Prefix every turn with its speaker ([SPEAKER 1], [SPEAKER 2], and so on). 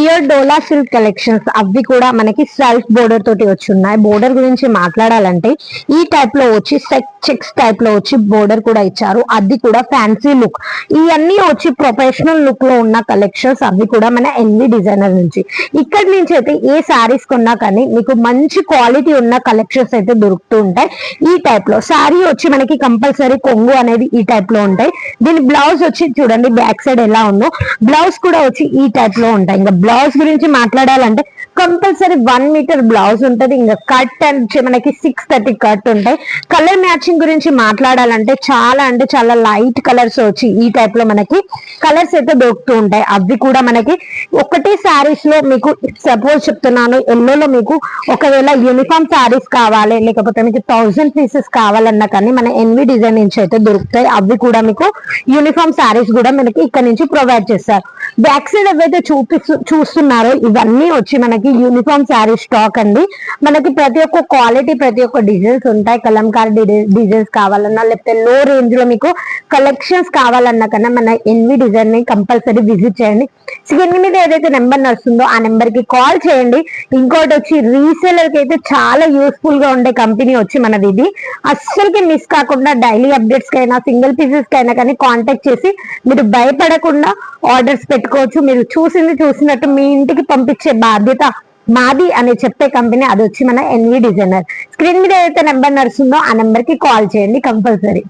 [SPEAKER 1] Pure డోలా silk collections అవి కూడా మనకి సెల్ఫ్ బోర్డర్ తోటి వచ్చి ఉన్నాయి. బోర్డర్ గురించి మాట్లాడాలంటే ఈ టైప్ లో వచ్చి చెక్స్ టైప్ లో వచ్చి బోర్డర్ కూడా ఇచ్చారు. అది కూడా ఫ్యాన్సీ లుక్. ఇవన్నీ వచ్చి ప్రొఫెషనల్ లుక్ లో ఉన్న కలెక్షన్స్ అవి కూడా మన ఎన్వి డిజైనర్ నుంచి. ఇక్కడి నుంచి అయితే ఏ శారీస్ కొన్నా కానీ మీకు మంచి క్వాలిటీ ఉన్న కలెక్షన్స్ అయితే దొరుకుతూ ఉంటాయి. ఈ టైప్ లో శారీ వచ్చి మనకి కంపల్సరీ కొంగు అనేది ఈ టైప్ లో ఉంటాయి. దీని బ్లౌజ్ వచ్చి చూడండి బ్యాక్ సైడ్ ఎలా ఉందో, బ్లౌజ్ కూడా వచ్చి ఈ టైప్ లో ఉంటాయి. ఇంకా బ్లౌజ్ గురించి మాట్లాడాలంటే కంపల్సరీ 1 మీటర్ బ్లౌజ్ ఉంటది. ఇంకా కట్ అంటే మనకి 630 కట్ ఉంటాయి. కలర్ మ్యాచింగ్ గురించి మాట్లాడాలంటే చాలా అంటే చాలా లైట్ కలర్స్ వచ్చి ఈ టైప్ లో మనకి కలర్స్ అయితే దొరుకుతూ ఉంటాయి. అవి కూడా మనకి ఒకటే శారీస్ లో మీకు సపోజ్ చెప్తున్నాను, ఎల్లోలో మీకు ఒకవేళ యూనిఫామ్ శారీస్ కావాలి లేకపోతే మీకు 1000 పీసెస్ కావాలన్నా కానీ మన ఎన్వి డిజైన్ నుంచి అయితే దొరుకుతాయి. అవి కూడా మీకు యూనిఫామ్ శారీస్ కూడా మనకి ఇక్కడ నుంచి ప్రొవైడ్ చేస్తారు. బ్యాక్ సైడ్ ఏవైతే చూస్తున్నారో ఇవన్నీ వచ్చి మనకి యూనిఫామ్ శారీ స్టాక్ అండి. మనకి ప్రతి ఒక్క క్వాలిటీ ప్రతి ఒక్క డిజైన్స్ ఉంటాయి. కలంకారీ డిజైన్స్ కావాలన్నా లేకపోతే లో రేంజ్ లో మీకు కలెక్షన్స్ కావాలన్నా కన్నా మన ఎన్వి డిజైన్ ని కంపల్సరీ విజిట్ చేయండి. స్క్రీన్ మీద ఏదైతే నెంబర్ నడుస్తుందో ఆ నెంబర్ కి కాల్ చేయండి. ఇంకోటి వచ్చి రీసేలర్ కి అయితే చాలా యూస్ఫుల్ గా ఉండే కంపెనీ వచ్చి మనది ఇది. అస్సలకి మిస్ కాకుండా డైలీ అప్డేట్స్ కైనా సింగిల్ పీసెస్ కైనా కానీ కాంటాక్ట్ చేసి మీరు భయపడకుండా ఆర్డర్స్ పెట్టుకోవచ్చు. మీరు చూసినట్టు మీ ఇంటికి పంపించే బాధ్యత మాది అని చెప్పే కంపెనీ అది వచ్చి మన ఎన్వి డిజైనర్. స్క్రీన్ మీద ఏదైతే నెంబర్ నడుస్తుందో ఆ నెంబర్ కి కాల్ చేయండి కంపల్సరీ.